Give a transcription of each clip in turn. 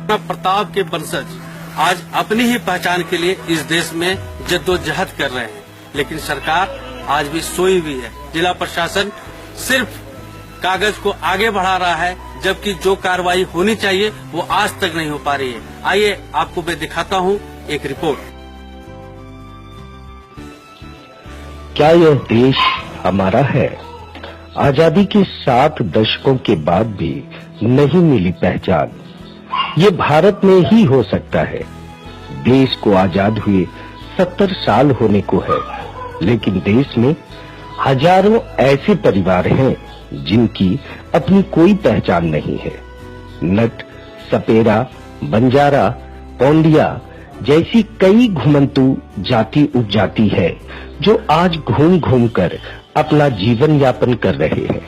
प्रताप के वंशज आज अपनी ही पहचान के लिए इस देश में जद्दोजहद कर रहे हैं, लेकिन सरकार आज भी सोई हुई है। जिला प्रशासन सिर्फ कागज को आगे बढ़ा रहा है, जबकि जो कार्रवाई होनी चाहिए वो आज तक नहीं हो पा रही है। आइए आपको मैं दिखाता हूँ एक रिपोर्ट। क्या यह देश हमारा है? आजादी के 7 दशकों के बाद भी नहीं मिली पहचान। ये भारत में ही हो सकता है। देश को आजाद हुए 70 साल होने को है, लेकिन देश में हजारों ऐसे परिवार हैं जिनकी अपनी कोई पहचान नहीं है। नट, सपेरा, बंजारा, पौंडिया जैसी कई घुमंतू जाति उपजाति है जो आज घूम घूम कर अपना जीवन यापन कर रहे हैं,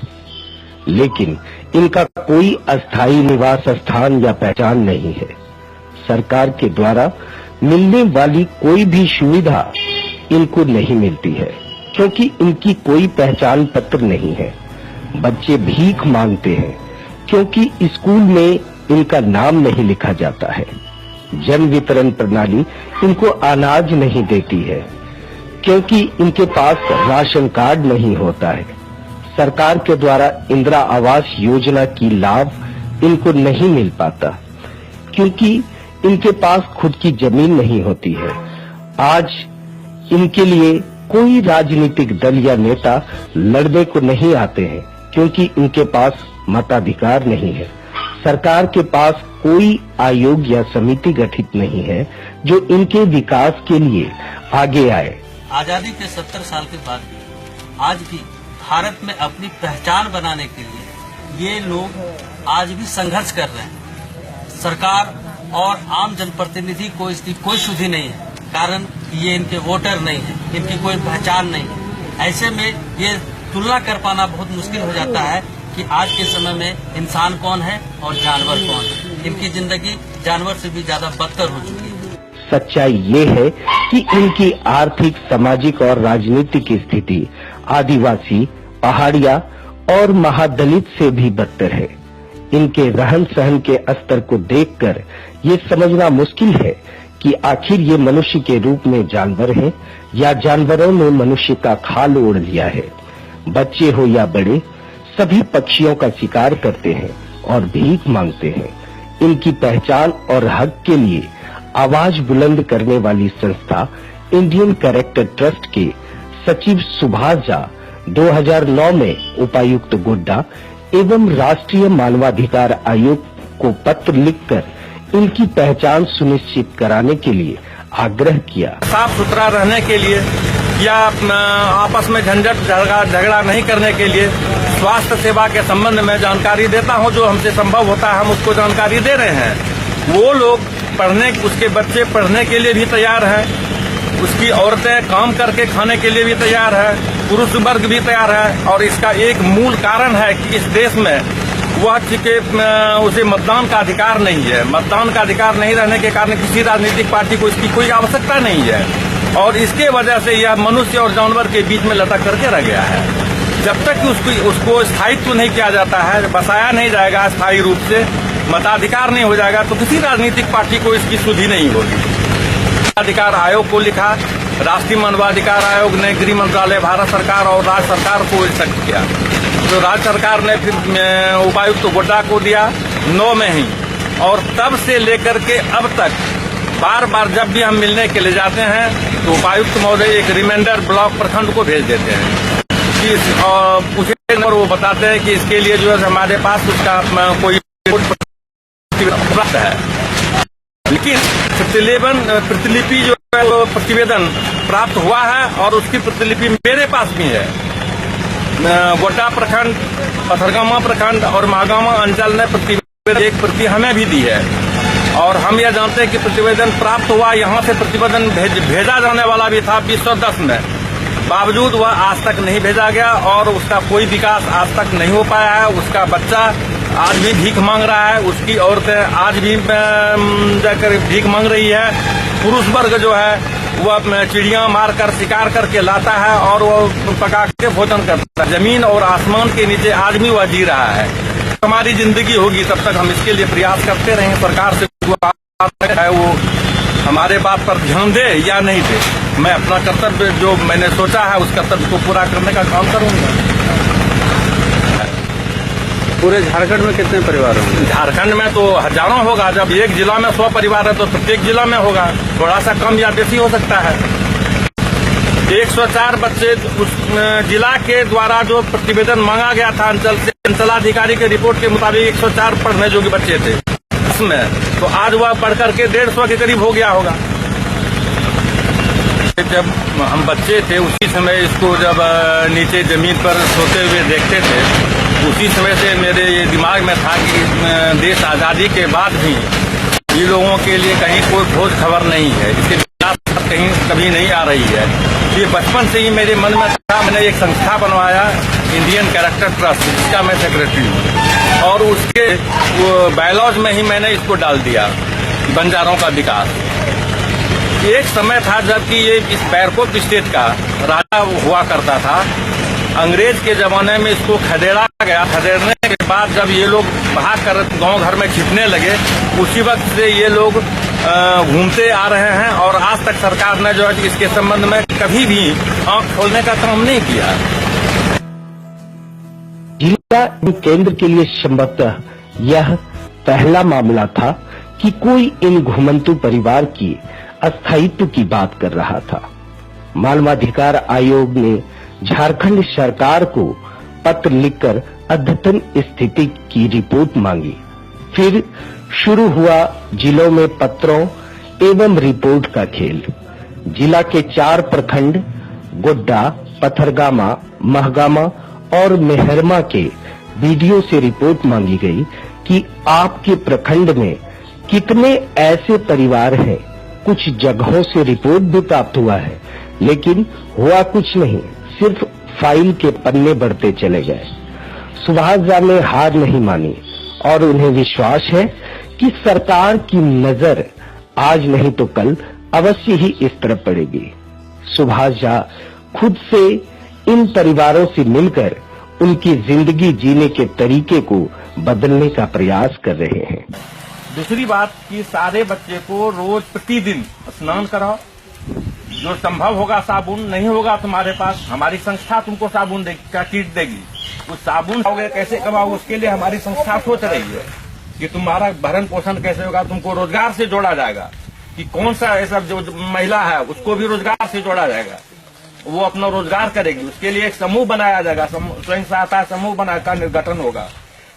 लेकिन इनका कोई अस्थायी निवास स्थान या पहचान नहीं है। सरकार के द्वारा मिलने वाली कोई भी सुविधा इनको नहीं मिलती है, क्योंकि इनकी कोई पहचान पत्र नहीं है। बच्चे भीख मांगते हैं क्योंकि स्कूल में इनका नाम नहीं लिखा जाता है। जन वितरण प्रणाली इनको अनाज नहीं देती है क्योंकि इनके पास राशन कार्ड नहीं होता है। सरकार के द्वारा इंदिरा आवास योजना की लाभ इनको नहीं मिल पाता क्योंकि इनके पास खुद की जमीन नहीं होती है। आज इनके लिए कोई राजनीतिक दल या नेता लड़ने को नहीं आते हैं क्योंकि इनके पास मताधिकार नहीं है। सरकार के पास कोई आयोग या समिति गठित नहीं है जो इनके विकास के लिए आगे आए। आजादी के 70 साल के बाद भी आज भी भारत में अपनी पहचान बनाने के लिए ये लोग आज भी संघर्ष कर रहे हैं। सरकार और आम जनप्रतिनिधि को इसकी कोई सुधि नहीं है, कारण ये इनके वोटर नहीं है, इनकी कोई पहचान नहीं है। ऐसे में ये तुलना कर पाना बहुत मुश्किल हो जाता है कि आज के समय में इंसान कौन है और जानवर कौन है। इनकी जिंदगी जानवर से भी ज्यादा बदतर हो चुकी है। सच्चाई ये है कि इनकी आर्थिक, सामाजिक और राजनीतिक स्थिति आदिवासी, पहाड़िया और महादलित से भी बदतर है। इनके रहन सहन के स्तर को देखकर ये समझना मुश्किल है कि आखिर ये मनुष्य के रूप में जानवर हैं या जानवरों ने मनुष्य का खाल ओढ़ लिया है। बच्चे हो या बड़े, सभी पक्षियों का शिकार करते हैं और भीख मांगते हैं। इनकी पहचान और हक के लिए आवाज बुलंद करने वाली संस्था इंडियन कैरेक्टर ट्रस्ट के सचिव सुभाष झा 2009 में उपायुक्त गोड्डा एवं राष्ट्रीय मानवाधिकार आयोग को पत्र लिखकर इनकी पहचान सुनिश्चित कराने के लिए आग्रह किया। साफ सुथरा रहने के लिए या आपस में झंझट झगड़ा नहीं करने के लिए स्वास्थ्य सेवा के संबंध में जानकारी देता हूं। जो हमसे संभव होता है हम उसको जानकारी दे रहे हैं। वो लोग उसके बच्चे पढ़ने के लिए भी तैयार हैं, उसकी औरतें काम करके खाने के लिए भी तैयार है, पुरुष वर्ग भी तैयार है। और इसका एक मूल कारण है कि इस देश में उसे मतदान का अधिकार नहीं है। मतदान का अधिकार नहीं रहने के कारण किसी राजनीतिक पार्टी को इसकी कोई आवश्यकता नहीं है और इसके वजह से यह मनुष्य और जानवर के बीच में लटक करके रह गया है। जब तक कि उसको स्थायित्व नहीं किया जाता है, बसाया नहीं जाएगा स्थायी रूप से, मताधिकार नहीं हो जाएगा, तो किसी राजनीतिक पार्टी को इसकी सुधि नहीं होगी। अधिकार आयोग को लिखा, राष्ट्रीय मानवाधिकार आयोग ने गृह मंत्रालय, भारत सरकार और राज्य सरकार को सख्त किया। तो राज्य सरकार ने फिर उपायुक्त गोड्डा को दिया 9 में ही, और तब से लेकर के अब तक बार बार जब भी हम मिलने के लिए जाते हैं तो उपायुक्त महोदय एक रिमाइंडर ब्लॉक प्रखंड को भेज देते हैं कि और वो बताते हैं कि इसके लिए जो है हमारे पास उसका कोई उपलब्ध है, लेकिन प्रतिलिपि जो है वो प्रतिवेदन प्राप्त हुआ है और उसकी प्रतिलिपि मेरे पास भी है। गोड्डा प्रखंड, पथरगामा प्रखंड और महागामा अंचल ने प्रतिवेदन एक प्रति हमें भी दी है और हम यह जानते हैं कि प्रतिवेदन प्राप्त हुआ। यहाँ से प्रतिवेदन भेजा जाने वाला भी था 2010 में, बावजूद वह आज तक नहीं भेजा गया और उसका कोई विकास आज तक नहीं हो पाया है। उसका बच्चा आज भी भीख मांग रहा है, उसकी औरतें आज भी जाकर भीख मांग रही है। पुरुष वर्ग जो है वह चिड़िया मार कर शिकार करके लाता है और वो पका के भोजन करता है। जमीन और आसमान के नीचे आज भी वह जी रहा है। हमारी जिंदगी होगी तब तक हम इसके लिए प्रयास करते रहेंगे। सरकार से है वो हमारे बात पर ध्यान दे या नहीं दे, मैं अपना कर्तव्य जो मैंने सोचा है उस कर्तव्य को पूरा करने का काम करूंगा। पूरे झारखंड में कितने परिवार होंगे? झारखंड में तो हजारों होगा। जब एक जिला में 100 परिवार है तो प्रत्येक जिला में होगा, थोड़ा सा कम या बेसी हो सकता है। 104 बच्चे उस जिला के द्वारा जो प्रतिवेदन मांगा गया था अंचल से, अंचलाधिकारी के रिपोर्ट के मुताबिक 104 पढ़ने योग्य बच्चे थे इसमें, तो आज वह बढ़ करके 150 के करीब हो गया होगा। जब हम बच्चे थे उसी समय इसको जब नीचे जमीन पर सोते हुए देखते थे, उसी समय से मेरे ये दिमाग में था कि देश आजादी के बाद भी ये लोगों के लिए कहीं कोई ठोस खबर नहीं है, इसके कहीं कभी नहीं आ रही है। ये बचपन से ही मेरे मन में था। मैंने एक संस्था बनवाया, इंडियन कैरेक्टर ट्रस्ट, जिसका मैं सेक्रेटरी हूँ, और उसके बायलॉज में ही मैंने इसको डाल दिया, बंजारों का विकास। एक समय था जबकि ये इस बैरकोट स्टेट का राजा हुआ करता था। अंग्रेज के जमाने में इसको खदेड़ा गया। खदेड़ने के बाद जब ये लोग भाग कर गांव घर में छिपने लगे, उसी वक्त से ये लोग घूमते आ रहे हैं और आज तक सरकार ने जो है इसके संबंध में कभी भी आंख खोलने का काम नहीं किया। जिला केंद्र के लिए संभवतः यह पहला मामला था कि कोई इन घुमंतु परिवार की अस्थायित्व की बात कर रहा था। मानवाधिकार आयोग ने झारखंड सरकार को पत्र लिखकर अद्यतन स्थिति की रिपोर्ट मांगी। फिर शुरू हुआ जिलों में पत्रों एवं रिपोर्ट का खेल। जिला के 4 प्रखंड गोड्डा, पथरगामा, महगामा और मेहरमा के बीडीओ से रिपोर्ट मांगी गई कि आपके प्रखंड में कितने ऐसे परिवार हैं। कुछ जगहों से रिपोर्ट भी प्राप्त हुआ है, लेकिन हुआ कुछ नहीं, सिर्फ फाइल के पन्ने बढ़ते चले गए। सुभाष झा ने हार नहीं मानी और उन्हें विश्वास है कि सरकार की नजर आज नहीं तो कल अवश्य ही इस तरफ पड़ेगी। सुभाष झा खुद से इन परिवारों से मिलकर उनकी जिंदगी जीने के तरीके को बदलने का प्रयास कर रहे हैं। दूसरी बात कि सारे बच्चे को रोज प्रतिदिन स्नान कराओ। जो संभव होगा साबुन, नहीं होगा तुम्हारे पास, हमारी संस्था तुमको साबुन का किट देगी। उस साबुन कैसे कमाओ, उसके लिए हमारी संस्था सोच रही है कि तुम्हारा भरण पोषण कैसे होगा। तुमको रोजगार से जोड़ा जाएगा कि कौन सा ऐसा जो महिला है उसको भी रोजगार से जोड़ा जाएगा, वो अपना रोजगार करेगी। उसके लिए एक समूह बनाया जाएगा, स्वयं सहायता समूह का निर्गठन होगा,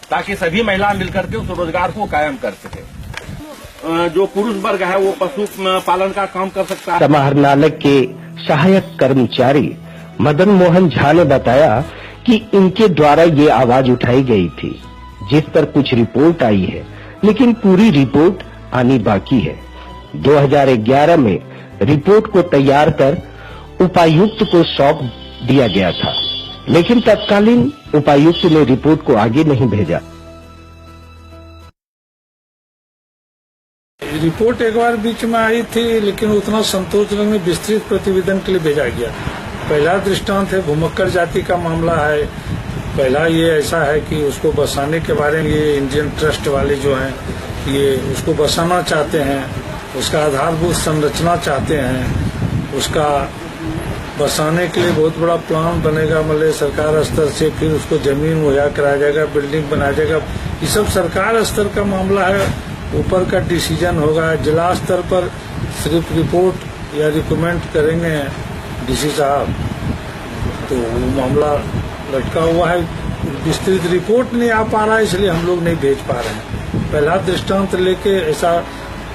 ताकि सभी महिला मिलकर के उस रोजगार को कायम कर सके। जो पुरुष वर्ग है वो पशु पालन का काम कर सकता है। समाहरणालय के सहायक कर्मचारी मदन मोहन झा ने बताया कि इनके द्वारा ये आवाज उठाई गई थी, जिस पर कुछ रिपोर्ट आई है, लेकिन पूरी रिपोर्ट आनी बाकी है। 2011 में रिपोर्ट को तैयार कर उपायुक्त को सौंप दिया गया था, लेकिन तत्कालीन उपायुक्त ने रिपोर्ट को आगे नहीं भेजा। रिपोर्ट एक बार बीच में आई थी, लेकिन उतना संतोषजनक नहीं, विस्तृत प्रतिवेदन के लिए भेजा गया। पहला दृष्टांत है भूमक्कड़ जाति का मामला है। पहला ये ऐसा है कि उसको बसाने के बारे में ये इंडियन ट्रस्ट वाले जो हैं ये उसको बसाना चाहते हैं, उसका आधारभूत संरचना चाहते हैं, उसका बसाने के लिए बहुत बड़ा प्लान बनेगा, मतलब सरकार स्तर से, फिर उसको जमीन मुहैया कराया जाएगा, बिल्डिंग बनाया जाएगा। ये सब सरकार स्तर का मामला है, ऊपर का डिसीजन होगा। जिला स्तर पर सिर्फ रिपोर्ट या रिकमेंड करेंगे डीसी साहब, तो वो मामला लटका हुआ है। विस्तृत रिपोर्ट नहीं आ पा रहा है, इसलिए हम लोग नहीं भेज पा रहे हैं। पहला दृष्टांत लेके ऐसा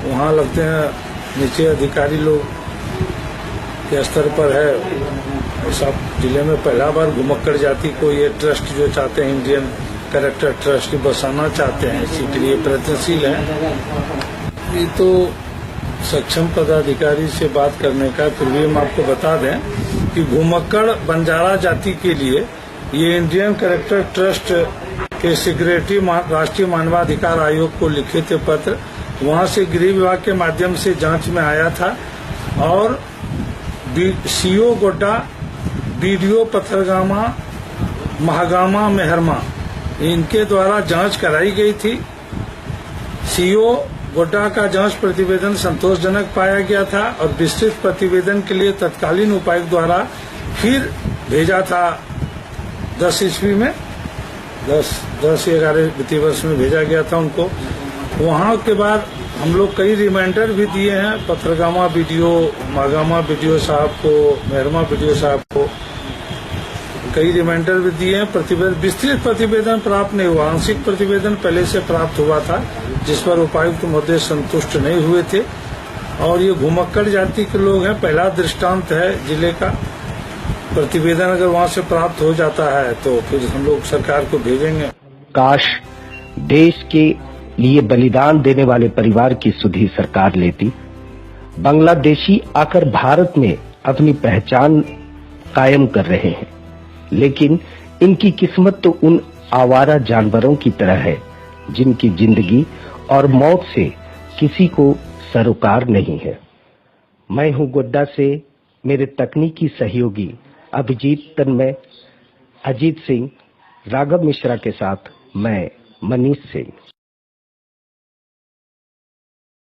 वहाँ लगते हैं नीचे अधिकारी लोग के स्तर पर है। ऐसा जिले में पहला बार घुमक्कड़ जाति को ये ट्रस्ट जो चाहते हैं, इंडियन कैरेक्टर ट्रस्ट बसाना चाहते हैं, इसी के लिए प्रयत्नशील है। ये तो सक्षम पदाधिकारी से बात करने का, फिर भी हम आपको बता दें कि घुमक्कड़ बंजारा जाति के लिए ये इंडियन कैरेक्टर ट्रस्ट के सेक्रेटरी राष्ट्रीय मानवाधिकार आयोग को लिखे थे पत्र। वहां से गृह विभाग के माध्यम से जांच में आया था और सीओ गोड्डा, बीडीओ पथरगामा, महगामा, मेहरमा, इनके द्वारा जांच कराई गई थी। सीओ गोड्डा का जांच प्रतिवेदन संतोषजनक पाया गया था और विस्तृत प्रतिवेदन के लिए तत्कालीन उपायुक्त द्वारा फिर भेजा था 10 ईस्वी में 10-11 वित्तीय वर्ष में भेजा गया था उनको। वहां के बाद हम लोग कई रिमाइंडर भी दिए हैं पथरगामा बीडीओ, मागामा बीडीओ साहब को, मेहरमा बीडीओ साहब को कई रिमाइंडर भी दिए हैं। प्रतिवेदन विस्तृत प्रतिवेदन प्राप्त नहीं हुआ, आंशिक प्रतिवेदन पहले से प्राप्त हुआ था जिस पर उपायुक्त महोदय संतुष्ट नहीं हुए थे। और ये घुमक्कड़ जाति के लोग हैं, पहला दृष्टांत है जिले का। प्रतिवेदन अगर वहां से प्राप्त हो जाता है तो फिर हम लोग सरकार को भेजेंगे। काश देश के लिए बलिदान देने वाले परिवार की सुधि सरकार लेती। बांग्लादेशी आकर भारत में अपनी पहचान कायम कर रहे हैं, लेकिन इनकी किस्मत तो उन आवारा जानवरों की तरह है जिनकी जिंदगी और मौत से किसी को सरोकार नहीं है। मैं हूं गोड्डा से, मेरे तकनीकी सहयोगी अभिजीत तन्मय, अजीत सिंह, राघव मिश्रा के साथ मैं मनीष सिंह।